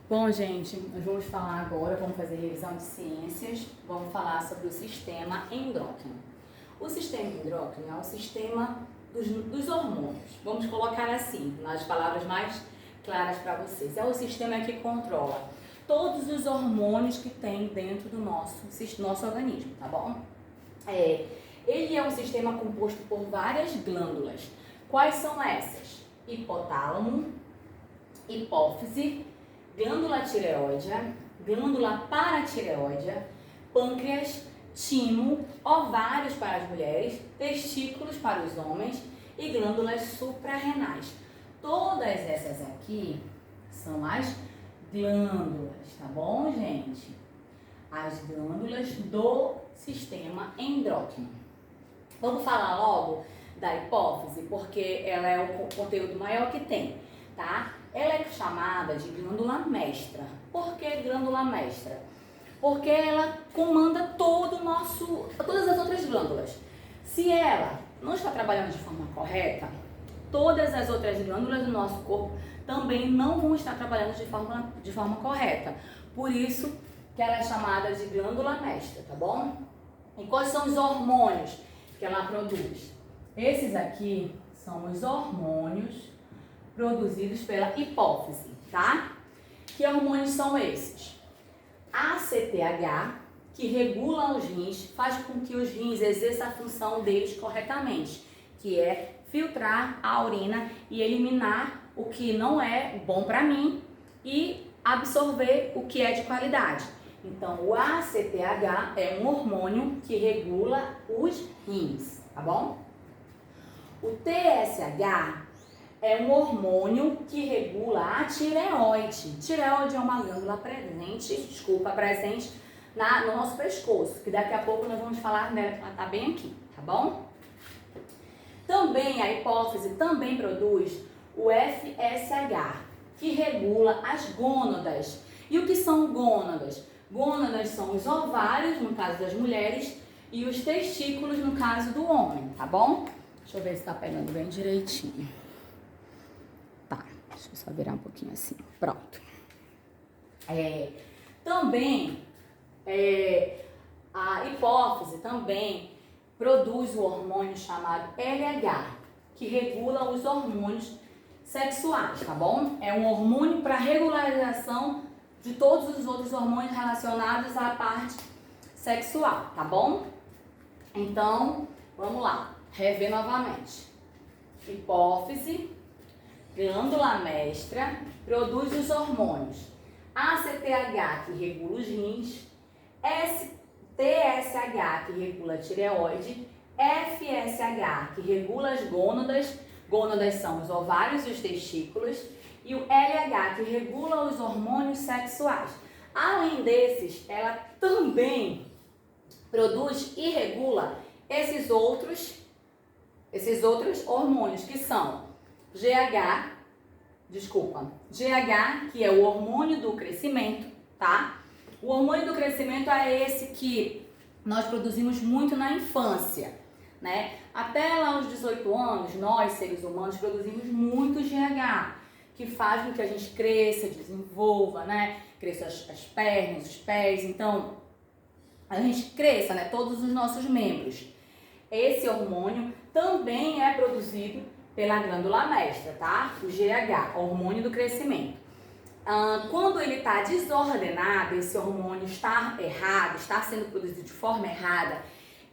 Bom, gente, nós vamos falar agora, vamos fazer revisão de ciências, vamos falar sobre o sistema endócrino. O sistema endócrino é o sistema dos hormônios. Vamos colocar assim, nas palavras mais claras para vocês. É o sistema que controla todos os hormônios que tem dentro do nosso organismo, tá bom? Ele é um sistema composto por várias glândulas. Quais são essas? Hipotálamo, hipófise, glândula tireoide, glândula paratireoide, pâncreas, timo, ovários para as mulheres, testículos para os homens e glândulas suprarrenais. Todas essas aqui são as glândulas, tá bom, gente? As glândulas do sistema endócrino. Vamos falar logo da hipófise, porque ela é o conteúdo maior que tem, tá? Ela é chamada de glândula mestra. Por que glândula mestra? Porque ela comanda todas as outras glândulas. Se ela não está trabalhando de forma correta, todas as outras glândulas do nosso corpo também não vão estar trabalhando de forma correta. Por isso que ela é chamada de glândula mestra, tá bom? E quais são os hormônios que ela produz? Esses aqui são os hormônios produzidos pela hipófise, tá? Que hormônios são esses? ACTH, que regula os rins, faz com que os rins exerçam a função deles corretamente, que é filtrar a urina e eliminar o que não é bom para mim e absorver o que é de qualidade. Então, o ACTH é um hormônio que regula os rins, tá bom? O TSH é um hormônio que regula a tireoide. Tireoide é uma glândula presente no nosso pescoço, que daqui a pouco nós vamos falar dela, que ela tá bem aqui, tá bom? Também a hipófise também produz o FSH, que regula as gônadas. E o que são gônadas? Gônadas são os ovários, no caso das mulheres, e os testículos, no caso do homem, tá bom? Deixa eu ver se tá pegando bem direitinho. Tá, deixa eu só virar um pouquinho assim, pronto. A hipófise também produz o hormônio chamado LH, que regula os hormônios sexuais, tá bom? É um hormônio para regularização de todos os outros hormônios relacionados à parte sexual, tá bom? Então, vamos lá, rever novamente. Hipófise, glândula mestra, produz os hormônios ACTH, que regula os rins, TSH, que regula a tireoide, FSH, que regula as gônadas, gônadas são os ovários e os testículos, e o LH, que regula os hormônios sexuais. Além desses, ela também produz e regula esses outros hormônios, que são GH, que é o hormônio do crescimento, tá? O hormônio do crescimento é esse que nós produzimos muito na infância, né? Até lá aos 18 anos, nós, seres humanos, produzimos muito GH, que faz com que a gente cresça, desenvolva, né? Cresça as pernas, os pés, então a gente cresça, né? Todos os nossos membros. Esse hormônio também é produzido pela glândula mestra, tá? O GH, hormônio do crescimento. Quando ele está desordenado, esse hormônio está errado, está sendo produzido de forma errada,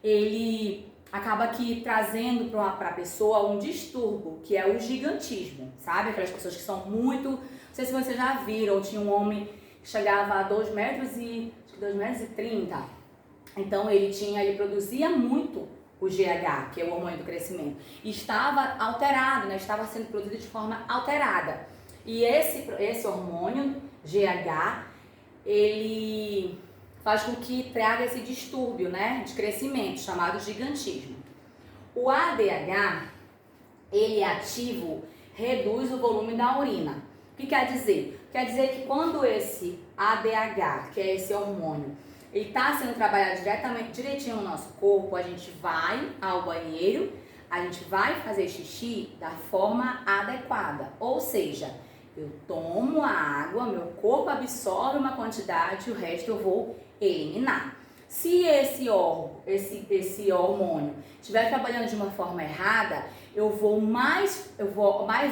ele acaba aqui trazendo para a pessoa um distúrbio, que é o gigantismo, sabe? Aquelas pessoas que são muito... Não sei se vocês já viram, tinha um homem que chegava a 2 metros e 30. Então ele produzia muito o GH, que é o hormônio do crescimento, e estava alterado, né? Estava sendo produzido de forma alterada. E esse hormônio, GH, ele faz com que traga esse distúrbio, né, de crescimento, chamado gigantismo. O ADH, ele é ativo, reduz o volume da urina. O que quer dizer? Quer dizer que quando esse ADH, que é esse hormônio, ele está sendo trabalhado direitinho no nosso corpo, a gente vai ao banheiro, a gente vai fazer xixi da forma adequada. Ou seja, Eu tomo a água, meu corpo absorve uma quantidade, o resto eu vou eliminar. Se esse hormônio estiver trabalhando de uma forma errada, eu vou mais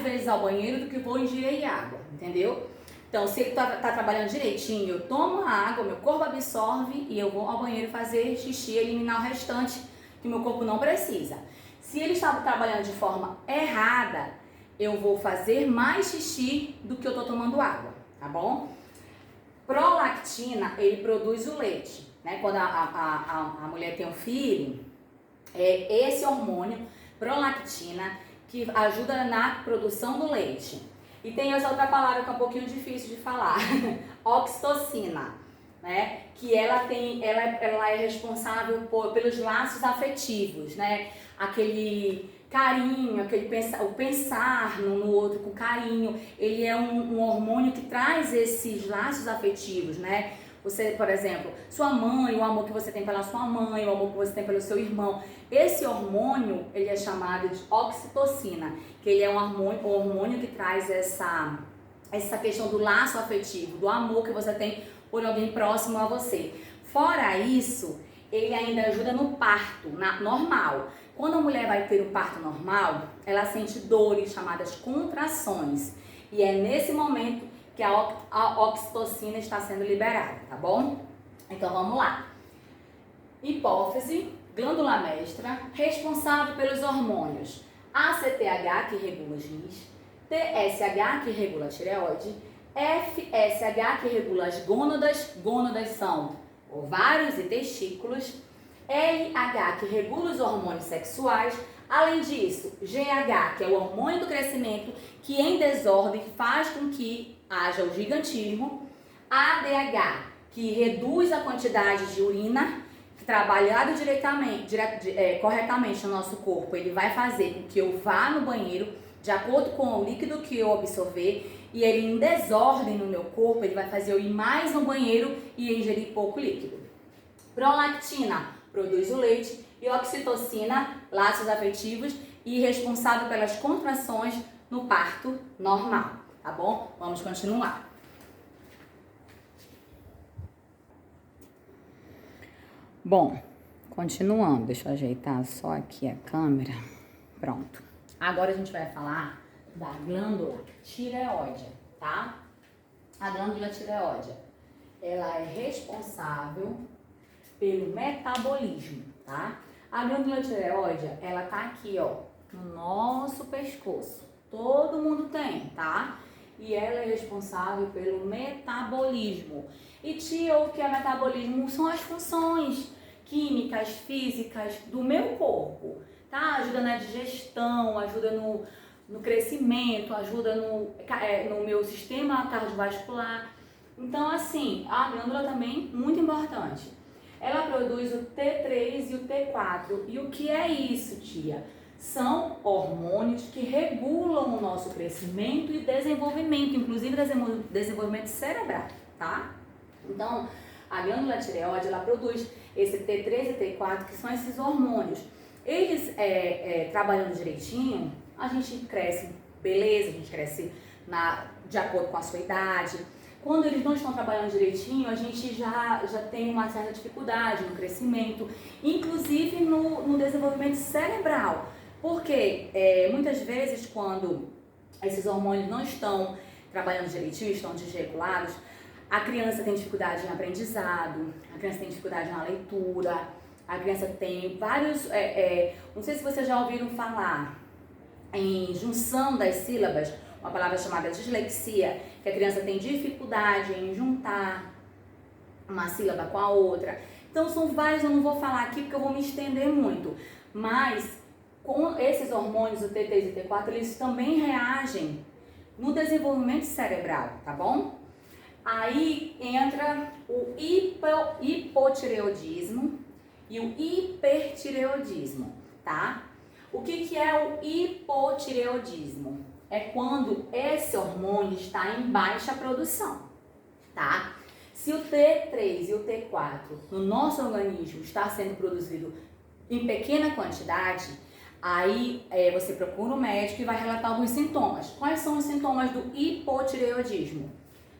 vezes ao banheiro do que vou ingerir água, entendeu? Então, se ele tá trabalhando direitinho, eu tomo a água, meu corpo absorve e eu vou ao banheiro fazer xixi, eliminar o restante que meu corpo não precisa. Se ele está trabalhando de forma errada, eu vou fazer mais xixi do que eu estou tomando água, tá bom? Prolactina, ele produz o leite, né? Quando a mulher tem um filho, é esse hormônio, prolactina, que ajuda na produção do leite. E tem essa outra palavra que é um pouquinho difícil de falar, oxitocina, né? Que ela é responsável pelos laços afetivos, né? Aquele carinho, o pensar no outro com carinho. Ele é um hormônio que traz esses laços afetivos, né? Você, por exemplo, sua mãe, o amor que você tem pela sua mãe, o amor que você tem pelo seu irmão. Esse hormônio, ele é chamado de oxitocina, que ele é um hormônio que traz essa questão do laço afetivo, do amor que você tem por alguém próximo a você. Fora isso, ele ainda ajuda no parto normal. Quando a mulher vai ter um parto normal, ela sente dores chamadas contrações. E é nesse momento que a oxitocina está sendo liberada, tá bom? Então vamos lá. Hipófise, glândula mestra, responsável pelos hormônios ACTH, que regula os rins, TSH, que regula a tireoide, FSH, que regula as gônadas são ovários e testículos, LH, que regula os hormônios sexuais. Além disso, GH, que é o hormônio do crescimento, que em desordem faz com que haja o gigantismo, ADH, que reduz a quantidade de urina, que trabalhado corretamente no nosso corpo, ele vai fazer com que eu vá no banheiro de acordo com o líquido que eu absorver, e ele em desordem no meu corpo, ele vai fazer eu ir mais no banheiro e ingerir pouco líquido. Prolactina produz o leite e oxitocina, laços afetivos, e responsável pelas contrações no parto normal, tá bom? Vamos continuar. Bom, continuando, deixa eu ajeitar só aqui a câmera. Pronto. Agora a gente vai falar da glândula tireoide, tá? A glândula tireoide, ela é responsável pelo metabolismo, tá? A glândula tireoide, ela tá aqui, ó, no nosso pescoço. Todo mundo tem, tá? E ela é responsável pelo metabolismo. E tia, o que é metabolismo? São as funções químicas, físicas do meu corpo, tá? Ajuda na digestão, ajuda no crescimento, ajuda no meu sistema cardiovascular. Então, assim, a glândula também muito importante. Ela produz o T3 e o T4. E o que é isso, tia? São hormônios que regulam o nosso crescimento e desenvolvimento, inclusive desenvolvimento cerebral, tá? Então, a glândula tireoide, ela produz esse T3 e T4, que são esses hormônios. Eles, trabalhando direitinho, a gente cresce beleza, a gente cresce de acordo com a sua idade. Quando eles não estão trabalhando direitinho, a gente já tem uma certa dificuldade no crescimento, inclusive no desenvolvimento cerebral. Porque muitas vezes, quando esses hormônios não estão trabalhando direitinho, estão desregulados, a criança tem dificuldade em aprendizado, a criança tem dificuldade na leitura, a criança tem vários... não sei se vocês já ouviram falar em junção das sílabas, uma palavra chamada dislexia, que a criança tem dificuldade em juntar uma sílaba com a outra. Então são vários, eu não vou falar aqui porque eu vou me estender muito, mas com esses hormônios, o T3 e o T4, eles também reagem no desenvolvimento cerebral, tá bom? Aí entra o hipotireoidismo e o hipertireoidismo, tá? O que é o hipotireoidismo? É quando esse hormônio está em baixa produção, tá? Se o T3 e o T4 no nosso organismo está sendo produzido em pequena quantidade, Aí você procura um médico e vai relatar alguns sintomas. Quais são os sintomas do hipotireoidismo?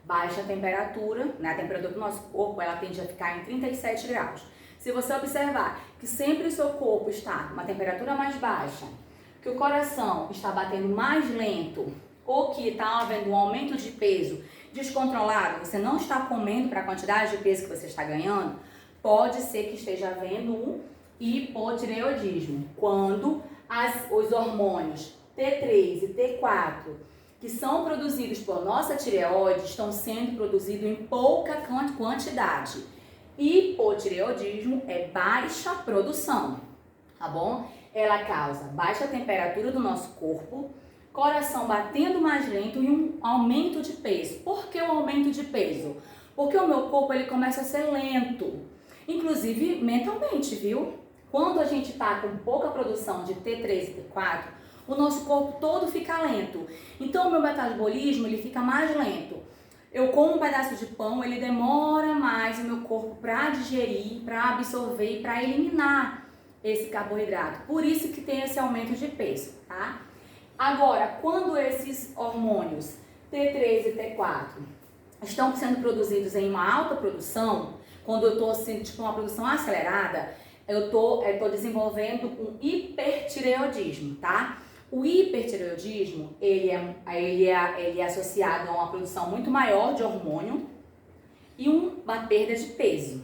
Baixa temperatura, né? A temperatura do nosso corpo ela tende a ficar em 37 graus. Se você observar que sempre o seu corpo está uma temperatura mais baixa, que o coração está batendo mais lento ou que está havendo um aumento de peso descontrolado, você não está comendo para a quantidade de peso que você está ganhando, pode ser que esteja havendo um hipotireoidismo. Quando os hormônios T3 e T4, que são produzidos por nossa tireoide, estão sendo produzidos em pouca quantidade. Hipotireoidismo é baixa produção, tá bom? Ela causa baixa temperatura do nosso corpo, coração batendo mais lento e um aumento de peso. Por que o aumento de peso? Porque o meu corpo ele começa a ser lento, inclusive mentalmente, viu? Quando a gente está com pouca produção de T3 e T4, o nosso corpo todo fica lento. Então o meu metabolismo ele fica mais lento. Eu como um pedaço de pão, ele demora mais o meu corpo para digerir, para absorver e para eliminar esse carboidrato. Por isso que tem esse aumento de peso, tá? Agora, quando esses hormônios T3 e T4 estão sendo produzidos em uma alta produção, quando eu estou assim, tipo uma produção acelerada, eu tô desenvolvendo um hipertireoidismo, tá? O hipertireoidismo, ele é associado a uma produção muito maior de hormônio e uma perda de peso.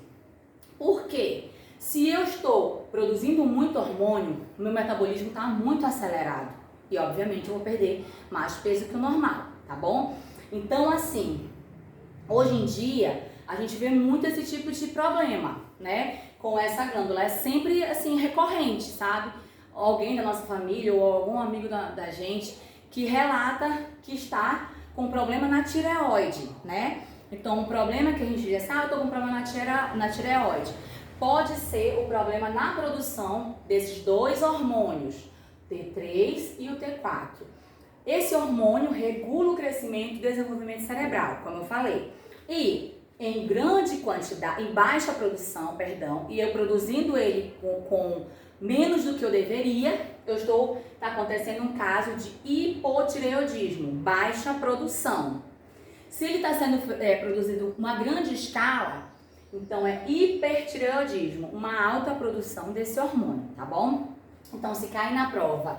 Por quê? Se eu estou produzindo muito hormônio, meu metabolismo está muito acelerado e, obviamente, eu vou perder mais peso que o normal, tá bom? Então, assim, hoje em dia, a gente vê muito esse tipo de problema, né? Com essa glândula. É sempre, assim, recorrente, sabe? Alguém da nossa família ou algum amigo da gente que relata que está com problema na tireoide, né? Então, o problema que a gente diz, eu tô com problema na tireoide. Pode ser o problema na produção desses dois hormônios, T3 e o T4. Esse hormônio regula o crescimento e desenvolvimento cerebral, como eu falei. E em grande quantidade, em baixa produção, e eu produzindo ele com menos do que eu deveria, tá acontecendo um caso de hipotireoidismo, baixa produção. Se ele está sendo produzido uma grande escala, então é hipertireoidismo, uma alta produção desse hormônio, tá bom? Então, se cai na prova,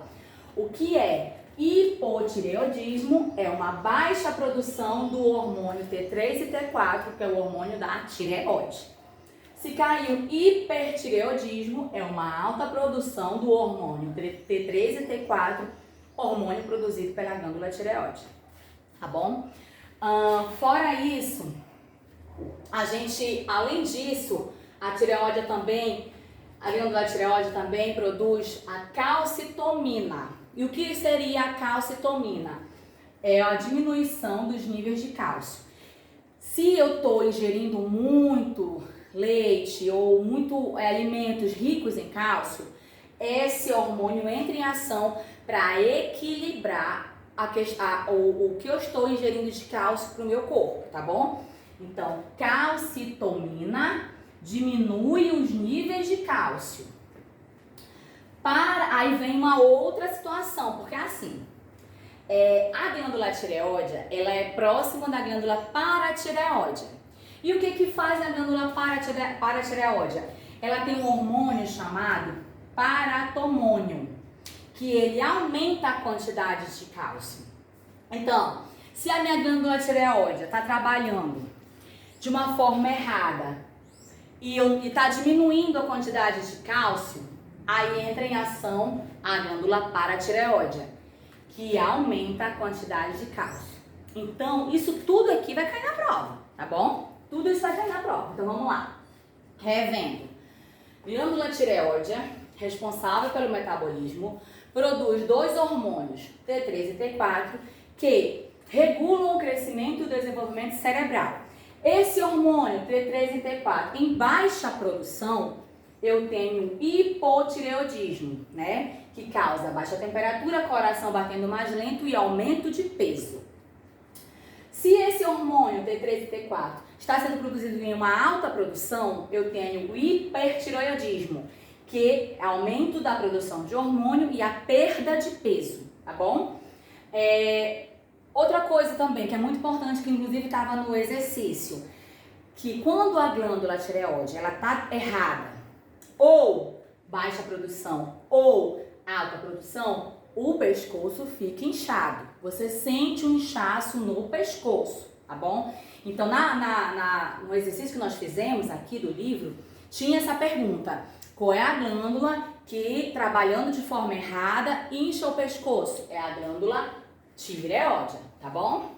o que é hipotireoidismo? É uma baixa produção do hormônio T3 e T4, que é o hormônio da tireoide. Se caiu hipertireoidismo, é uma alta produção do hormônio T3 e T4, hormônio produzido pela glândula tireoide, tá bom? Fora isso, além disso, a glândula tireoide também produz a calcitomina. E o que seria a calcitomina? É a diminuição dos níveis de cálcio. Se eu estou ingerindo muito leite ou muito alimentos ricos em cálcio, esse hormônio entra em ação para equilibrar o que eu estou ingerindo de cálcio para o meu corpo, tá bom? Então, calcitomina diminui os níveis de cálcio. Aí vem uma outra situação, porque assim, a glândula tireoide, ela é próxima da glândula paratireoide. E o que faz a glândula paratireoide? Ela tem um hormônio chamado paratomônio, que ele aumenta a quantidade de cálcio. Então, se a minha glândula tireoide está trabalhando de uma forma errada e está diminuindo a quantidade de cálcio, aí entra em ação a glândula paratireoide, que aumenta a quantidade de cálcio. Então, isso tudo aqui vai cair na prova, tá bom? Tudo isso vai cair na prova. Então, vamos lá. Revendo. Glândula tireoide, responsável pelo metabolismo, produz dois hormônios, T3 e T4, que regulam o crescimento e o desenvolvimento cerebral. Esse hormônio, T3 e T4, em baixa produção, eu tenho hipotireoidismo, né? Que causa baixa temperatura, coração batendo mais lento e aumento de peso. Se esse hormônio T3 e T4 está sendo produzido em uma alta produção, eu tenho o hipertireoidismo, que é aumento da produção de hormônio e a perda de peso, tá bom? Outra coisa também que é muito importante, que inclusive estava no exercício, que quando a glândula tireoide ela tá errada, ou baixa produção ou alta produção, o pescoço fica inchado. Você sente um inchaço no pescoço, tá bom? Então, no exercício que nós fizemos aqui do livro, tinha essa pergunta: qual é a glândula que, trabalhando de forma errada, incha o pescoço? É a glândula tireoide, tá bom?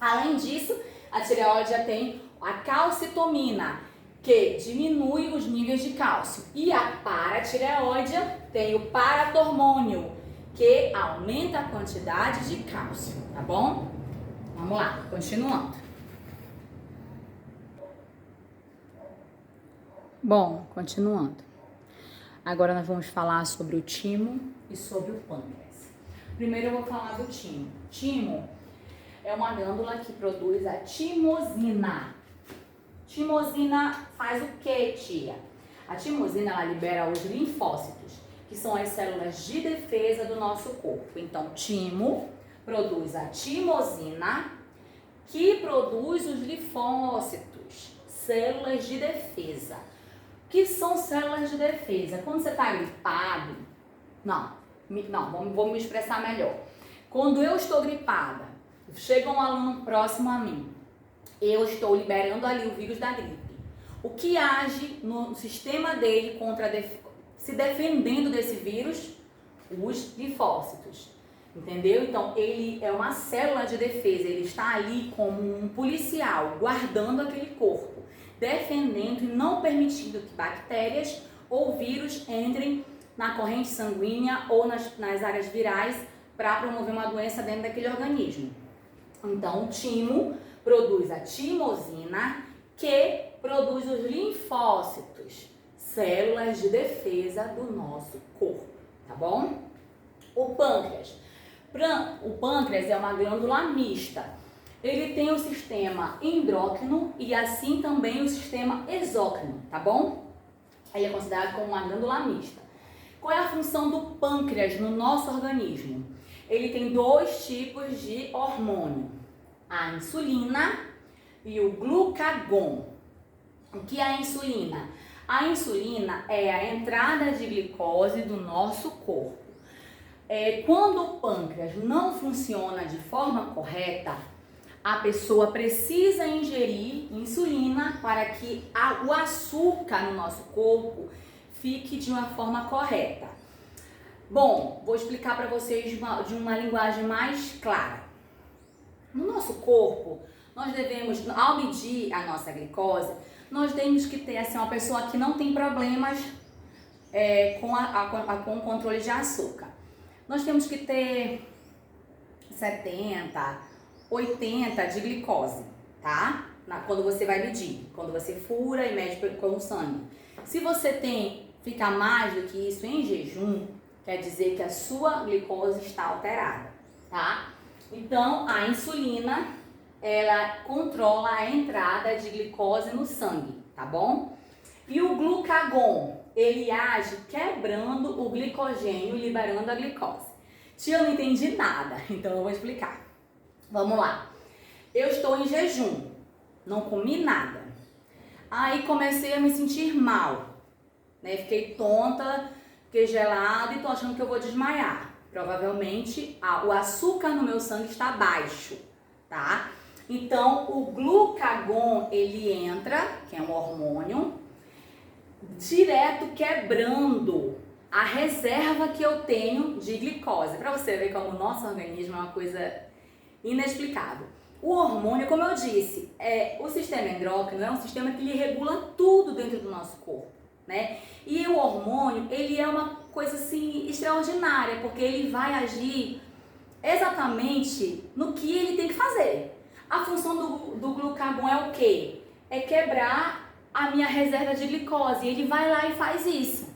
Além disso, a tireoide tem a calcitomina, que diminui os níveis de cálcio. E a paratireoide tem o paratormônio, que aumenta a quantidade de cálcio, tá bom? Vamos lá, continuando. Bom, continuando. Agora nós vamos falar sobre o timo e sobre o pâncreas. Primeiro eu vou falar do timo. Timo é uma glândula que produz a timosina. Timosina faz o que, tia? A timosina, ela libera os linfócitos, que são as células de defesa do nosso corpo. Então, timo produz a timosina, que produz os linfócitos, células de defesa. O que são células de defesa? Quando você está gripado, vou me expressar melhor. Quando eu estou gripada, chega um aluno próximo a mim, eu estou liberando ali o vírus da gripe. O que age no sistema dele se defendendo desse vírus? Os linfócitos. Entendeu? Então, ele é uma célula de defesa, ele está ali como um policial, guardando aquele corpo, defendendo e não permitindo que bactérias ou vírus entrem na corrente sanguínea ou nas áreas virais para promover uma doença dentro daquele organismo. Então, o timo produz a timosina, que produz os linfócitos, células de defesa do nosso corpo, tá bom? O pâncreas. O pâncreas é uma glândula mista. Ele tem o sistema endócrino e assim também o sistema exócrino, tá bom? Ele é considerado como uma glândula mista. Qual é a função do pâncreas no nosso organismo? Ele tem dois tipos de hormônio: a insulina e o glucagon. O que é a insulina? A insulina é a entrada de glicose do nosso corpo. Quando o pâncreas não funciona de forma correta, a pessoa precisa ingerir insulina para que o açúcar no nosso corpo fique de uma forma correta. Bom, vou explicar para vocês de uma linguagem mais clara. No nosso corpo, nós devemos, ao medir a nossa glicose, nós temos que ter assim, uma pessoa que não tem problemas com o controle de açúcar. Nós temos que ter 70, 80 de glicose, tá? Quando você vai medir, quando você fura e mede com o sangue. Se você fica mais do que isso em jejum, quer dizer que a sua glicose está alterada, tá? Então, a insulina, ela controla a entrada de glicose no sangue, tá bom? E o glucagon, ele age quebrando o glicogênio, liberando a glicose. Tia, eu não entendi nada, então eu vou explicar. Vamos lá. Eu estou em jejum, não comi nada. Aí comecei a me sentir mal, né? Fiquei tonta, fiquei gelada e tô achando que eu vou desmaiar. Provavelmente o açúcar no meu sangue está baixo, tá? Então, o glucagon, ele entra, que é um hormônio, direto quebrando a reserva que eu tenho de glicose. Para você ver como o nosso organismo é uma coisa inexplicável. O hormônio, como eu disse, o sistema endócrino é um sistema que ele regula tudo dentro do nosso corpo, né? E o hormônio, ele é uma coisa assim extraordinária, porque ele vai agir exatamente no que ele tem que fazer. A função do glucagon é o quê? É quebrar a minha reserva de glicose. Ele vai lá e faz isso.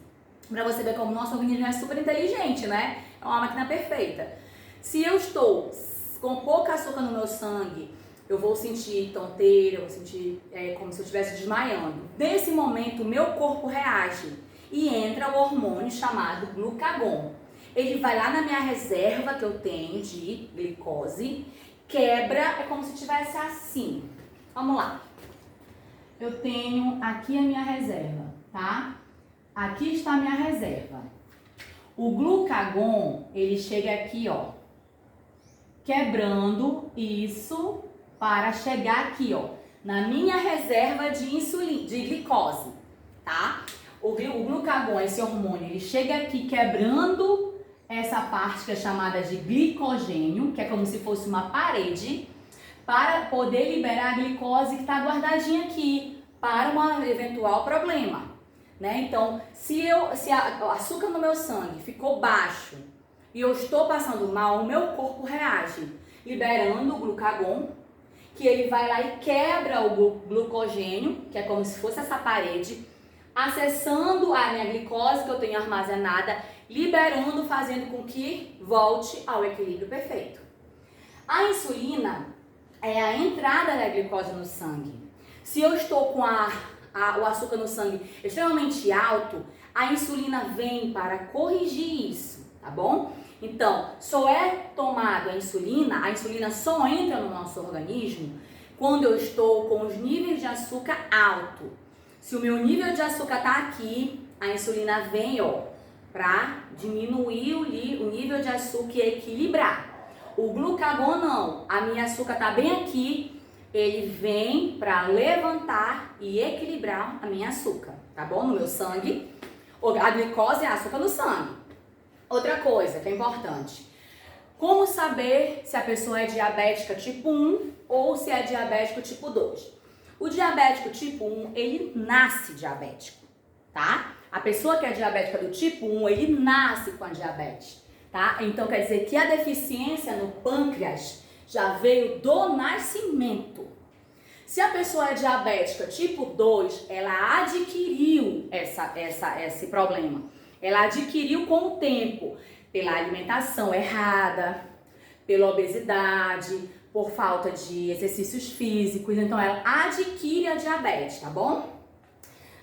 Pra você ver como o nosso organismo é super inteligente, né? É uma máquina perfeita. Se eu estou com pouco açúcar no meu sangue, eu vou sentir tonteira, eu vou sentir como se eu estivesse desmaiando. Nesse momento, o meu corpo reage e entra o hormônio chamado glucagon. Ele vai lá na minha reserva que eu tenho de glicose, quebra, é como se tivesse assim. Vamos lá. Eu tenho aqui a minha reserva, tá? Aqui está a minha reserva. O glucagon, ele chega aqui, ó, quebrando isso para chegar aqui, ó, na minha reserva de insulina, de glicose, tá? O glucagon, esse hormônio, ele chega aqui quebrando essa parte que é chamada de glicogênio, que é como se fosse uma parede, para poder liberar a glicose que está guardadinha aqui para um eventual problema, né? Então, se o açúcar no meu sangue ficou baixo e eu estou passando mal, o meu corpo reage liberando o glucagon, que ele vai lá e quebra o glucogênio, que é como se fosse essa parede, acessando a minha glicose que eu tenho armazenada, liberando, fazendo com que volte ao equilíbrio perfeito. A insulina é a entrada da glicose no sangue. Se eu estou com o açúcar no sangue extremamente alto, a insulina vem para corrigir isso, tá bom? Então, só é tomado a insulina só entra no nosso organismo quando eu estou com os níveis de açúcar alto. Se o meu nível de açúcar está aqui, a insulina vem, ó, para diminuir o nível de açúcar e equilibrar. O glucagon não, a minha açúcar está bem aqui, ele vem para levantar e equilibrar a minha açúcar, tá bom? No meu sangue, a glicose é açúcar no sangue. Outra coisa que é importante, como saber se a pessoa é diabética tipo 1 ou se é diabético tipo 2? O diabético tipo 1, ele nasce diabético, tá? A pessoa que é diabética do tipo 1, ele nasce com a diabetes, tá? Então quer dizer que a deficiência no pâncreas já veio do nascimento. Se a pessoa é diabética tipo 2, ela adquiriu esse problema. Ela adquiriu com o tempo, pela alimentação errada, pela obesidade, por falta de exercícios físicos. Então, ela adquire a diabetes, tá bom?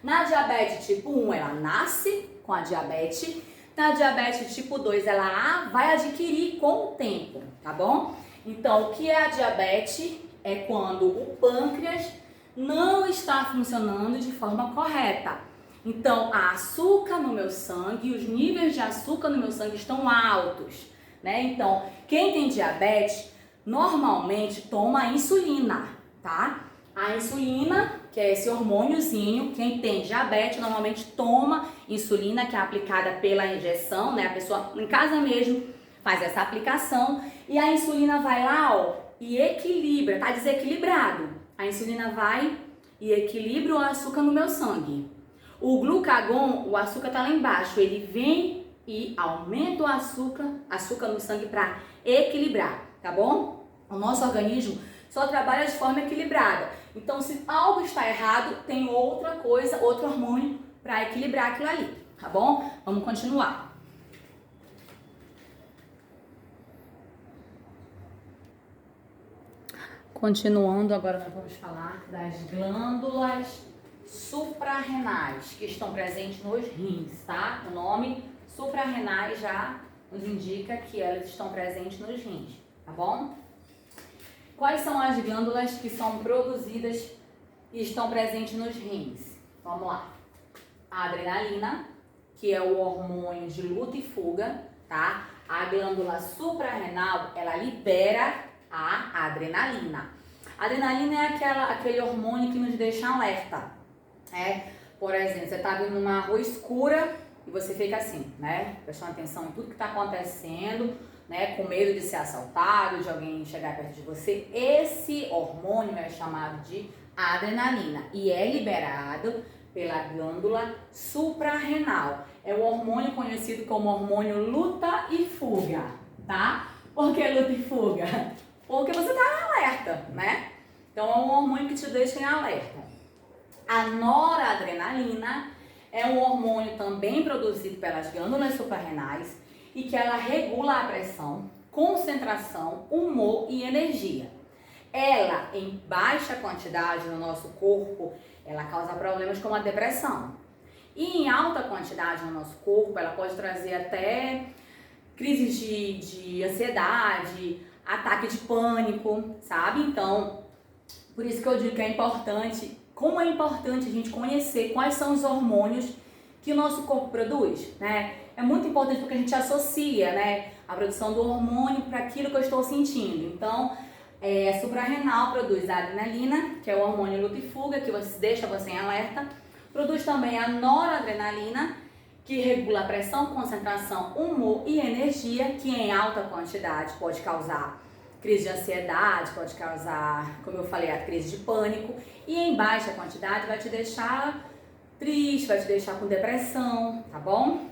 Na diabetes tipo 1, ela nasce com a diabetes. Na diabetes tipo 2, ela vai adquirir com o tempo, tá bom? Então, o que é a diabetes? É quando o pâncreas não está funcionando de forma correta. Então, há açúcar no meu sangue, os níveis de açúcar no meu sangue estão altos, né? Então, quem tem diabetes, normalmente toma insulina, tá? A insulina, que é esse hormôniozinho, quem tem diabetes normalmente toma insulina, que é aplicada pela injeção, né? A pessoa em casa mesmo faz essa aplicação e a insulina vai lá, ó, e equilibra, tá desequilibrado. A insulina vai e equilibra o açúcar no meu sangue. O glucagon, o açúcar tá lá embaixo, ele vem e aumenta o açúcar no sangue para equilibrar, tá bom? O nosso organismo só trabalha de forma equilibrada. Então, se algo está errado, tem outra coisa, outro hormônio para equilibrar aquilo ali, tá bom? Vamos continuar. Continuando, agora nós vamos falar das glândulas suprarrenais, que estão presentes nos rins, tá? O nome suprarrenais já nos indica que elas estão presentes nos rins, tá bom? Quais são as glândulas que são produzidas e estão presentes nos rins? Vamos lá. A adrenalina, que é o hormônio de luta e fuga, tá? A glândula suprarrenal, ela libera a adrenalina. A adrenalina é aquele hormônio que nos deixa alerta. Por exemplo, você está vindo numa rua escura e você fica assim, né? Prestando atenção em tudo que está acontecendo, né? Com medo de ser assaltado, de alguém chegar perto de você. Esse hormônio é chamado de adrenalina e é liberado pela glândula suprarrenal. É o hormônio conhecido como hormônio luta e fuga, tá? Por que luta e fuga? Porque você está em alerta, né? Então é um hormônio que te deixa em alerta. A noradrenalina é um hormônio também produzido pelas glândulas suprarrenais e que ela regula a pressão, concentração, humor e energia. Ela, em baixa quantidade no nosso corpo, ela causa problemas como a depressão. E em alta quantidade no nosso corpo, ela pode trazer até crises de ansiedade, ataque de pânico, sabe? Então, por isso que eu digo que é importante, como é importante a gente conhecer quais são os hormônios que o nosso corpo produz, né? É muito importante porque a gente associa, né, a produção do hormônio para aquilo que eu estou sentindo. Então, a suprarrenal produz a adrenalina, que é o hormônio luta e fuga, que deixa você em alerta. Produz também a noradrenalina, que regula a pressão, concentração, humor e energia, que em alta quantidade pode causar crise de ansiedade, pode causar, como eu falei, a crise de pânico. E em baixa quantidade vai te deixar triste, vai te deixar com depressão, tá bom?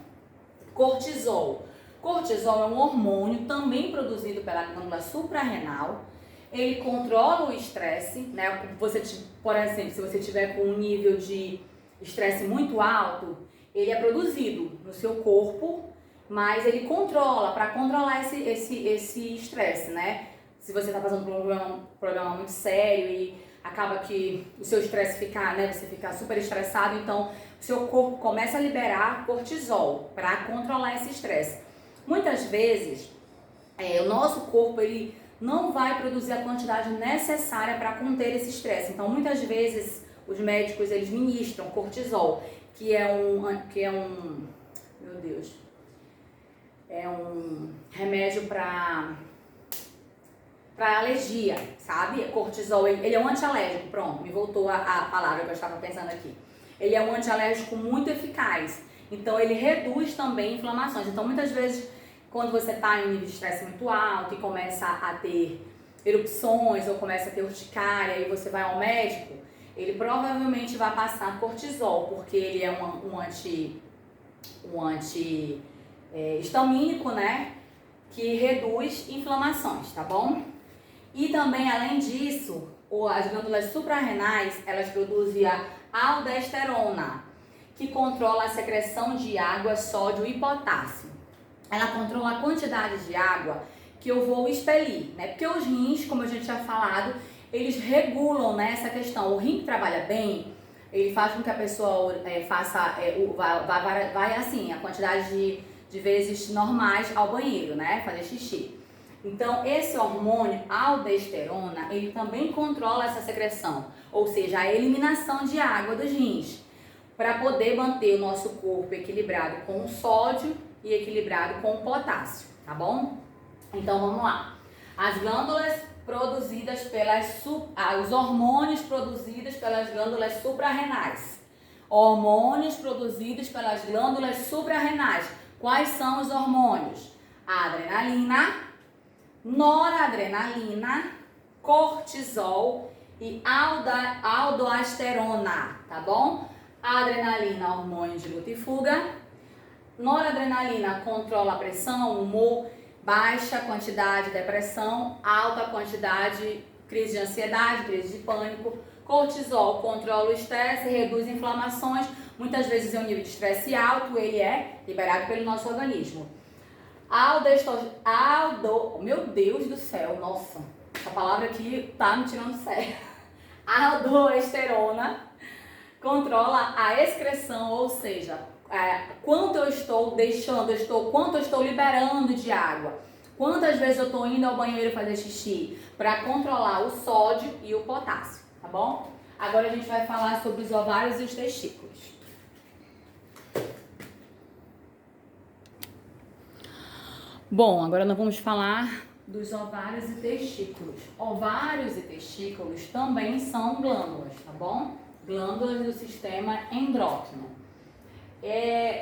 Cortisol. Cortisol é um hormônio também produzido pela glândula suprarrenal. Ele controla o estresse, né? Por exemplo, se você tiver com um nível de estresse muito alto, ele é produzido no seu corpo, mas ele controla, para controlar esse estresse, né? Se você está passando por um problema muito sério e acaba que o seu estresse ficar, né? Você ficar super estressado, então o seu corpo começa a liberar cortisol para controlar esse estresse. Muitas vezes, o nosso corpo, ele não vai produzir a quantidade necessária para conter esse estresse. Então, muitas vezes, os médicos, eles ministram cortisol, que é um remédio para alergia, sabe? Cortisol, ele é um antialérgico, pronto, me voltou a palavra que eu estava pensando aqui. Ele é um antialérgico muito eficaz, então ele reduz também inflamações. Então, muitas vezes, quando você está em um nível de estresse muito alto e começa a ter erupções ou começa a ter urticária e você vai ao médico, ele provavelmente vai passar cortisol, porque ele é um anti-histamínico, né? Que reduz inflamações, tá bom? E também, além disso, as glândulas suprarrenais, elas produzem a aldosterona, que controla a secreção de água, sódio e potássio. Ela controla a quantidade de água que eu vou expelir, né? Porque os rins, como a gente tinha falado, eles regulam, né, essa questão. O rim que trabalha bem, ele faz com que a pessoa vai assim, a quantidade de vezes normais ao banheiro, né, fazer xixi. Então, esse hormônio, aldosterona, ele também controla essa secreção, ou seja, a eliminação de água dos rins, para poder manter o nosso corpo equilibrado com o sódio e equilibrado com o potássio, tá bom? Então, vamos lá. As glândulas produzidas os hormônios produzidos pelas glândulas suprarrenais. Hormônios produzidos pelas glândulas suprarrenais. Quais são os hormônios? Adrenalina, noradrenalina, cortisol e aldosterona, tá bom? Adrenalina, hormônio de luta e fuga. Noradrenalina controla a pressão, o humor, baixa quantidade, depressão, alta quantidade, crise de ansiedade, crise de pânico. Cortisol controla o estresse, reduz inflamações. Muitas vezes é um nível de estresse alto, ele é liberado pelo nosso organismo. Meu Deus do céu, nossa, essa palavra aqui tá me tirando sério. Aldosterona controla a excreção, ou seja, quanto eu estou quanto eu estou liberando de água. Quantas vezes eu estou indo ao banheiro fazer xixi, para controlar o sódio e o potássio, tá bom? Agora a gente vai falar sobre os ovários e os testículos. Bom, agora nós vamos falar dos ovários e testículos. Ovários e testículos também são glândulas, tá bom? Glândulas do sistema endócrino.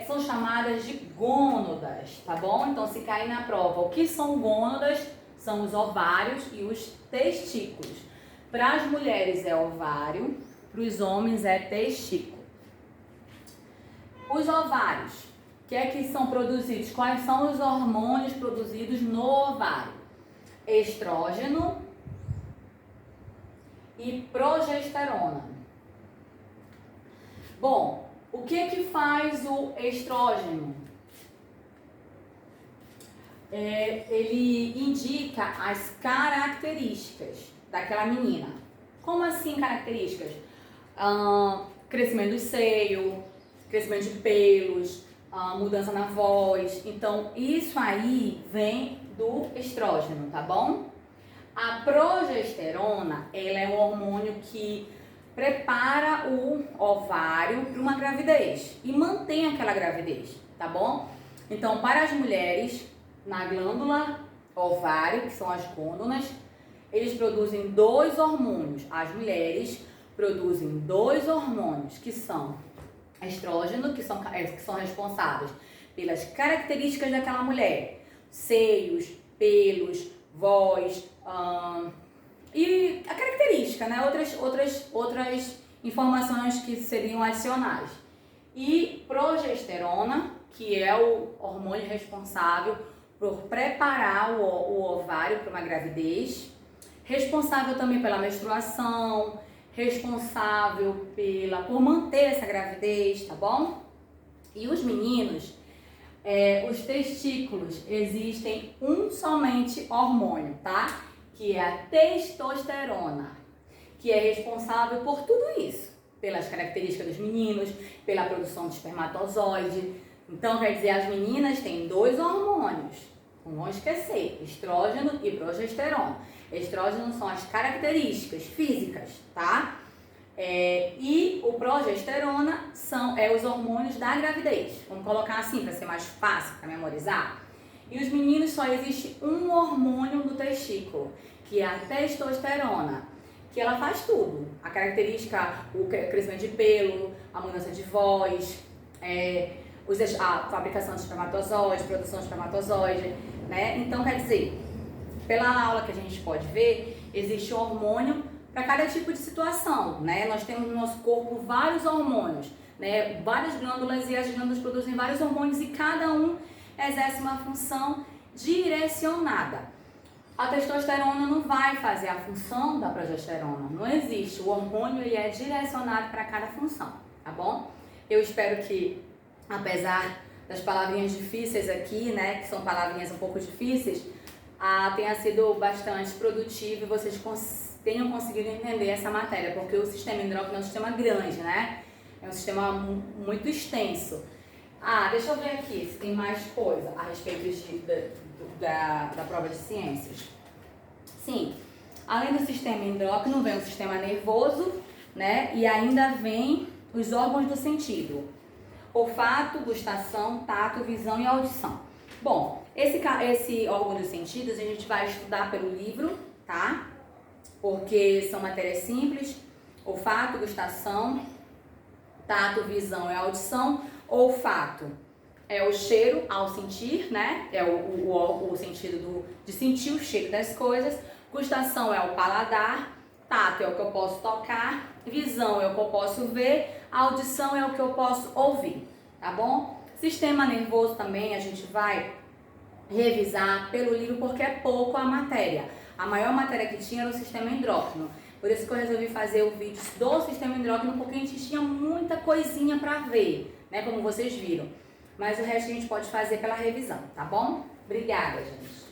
São chamadas de gônadas, tá bom? Então, se cair na prova, o que são gônadas? São os ovários e os testículos. Para as mulheres é ovário, para os homens é testículo. Os ovários. O que é que são produzidos? Quais são os hormônios produzidos no ovário? Estrógeno e progesterona. Bom, o que é que faz o estrógeno? Ele indica as características daquela menina. Como assim características? Crescimento do seio, crescimento de pelos, mudança na voz. Então, isso aí vem do estrógeno, tá bom? A progesterona, ela é um hormônio que prepara o ovário para uma gravidez e mantém aquela gravidez, tá bom? Então, para as mulheres, na glândula ovário, que são as gônadas, eles produzem 2 hormônios. As mulheres produzem 2 hormônios, que são estrógeno, que são responsáveis pelas características daquela mulher, seios, pelos, voz, e a característica, né? Outras informações que seriam adicionais. E progesterona, que é o hormônio responsável por preparar o ovário para uma gravidez, responsável também pela menstruação, responsável por manter essa gravidez, tá bom? E os meninos, os testículos, existem somente hormônio, tá? Que é a testosterona, que é responsável por tudo isso, pelas características dos meninos, pela produção de espermatozoide. Então, quer dizer, as meninas têm 2 hormônios, não vão esquecer, estrógeno e progesterona. Estrógeno são as características físicas, tá? E o progesterona são os hormônios da gravidez. Vamos colocar assim para ser mais fácil para memorizar. E os meninos só existe um hormônio do testículo, que é a testosterona, que ela faz tudo. A característica, o crescimento de pelo, a mudança de voz, a fabricação de espermatozoide, produção de espermatozoide, né? Então, quer dizer, pela aula que a gente pode ver, existe um hormônio para cada tipo de situação, né? Nós temos no nosso corpo vários hormônios, né? Várias glândulas, e as glândulas produzem vários hormônios e cada um exerce uma função direcionada. A testosterona não vai fazer a função da progesterona, não existe. O hormônio ele é direcionado para cada função, tá bom? Eu espero que, apesar das palavrinhas difíceis aqui, né, que são palavrinhas um pouco difíceis, tenha sido bastante produtivo e vocês tenham conseguido entender essa matéria, porque o sistema endócrino é um sistema grande, né? É um sistema muito extenso. Deixa eu ver aqui se tem mais coisa a respeito da prova de ciências. Sim, além do sistema endócrino, vem o sistema nervoso, né? E ainda vem os órgãos do sentido: olfato, gustação, tato, visão e audição. Bom, esse órgão dos sentidos a gente vai estudar pelo livro, tá? Porque são matérias simples: olfato, gustação, tato, visão e audição. Olfato é o cheiro ao sentir, né? É o sentido de sentir o cheiro das coisas. Gustação é o paladar. Tato é o que eu posso tocar. Visão é o que eu posso ver. Audição é o que eu posso ouvir, tá bom? Sistema nervoso também a gente vai revisar pelo livro, porque é pouco a matéria. A maior matéria que tinha era o sistema endócrino. Por isso que eu resolvi fazer o vídeo do sistema endócrino, porque a gente tinha muita coisinha para ver, né, como vocês viram. Mas o resto a gente pode fazer pela revisão, tá bom? Obrigada, gente.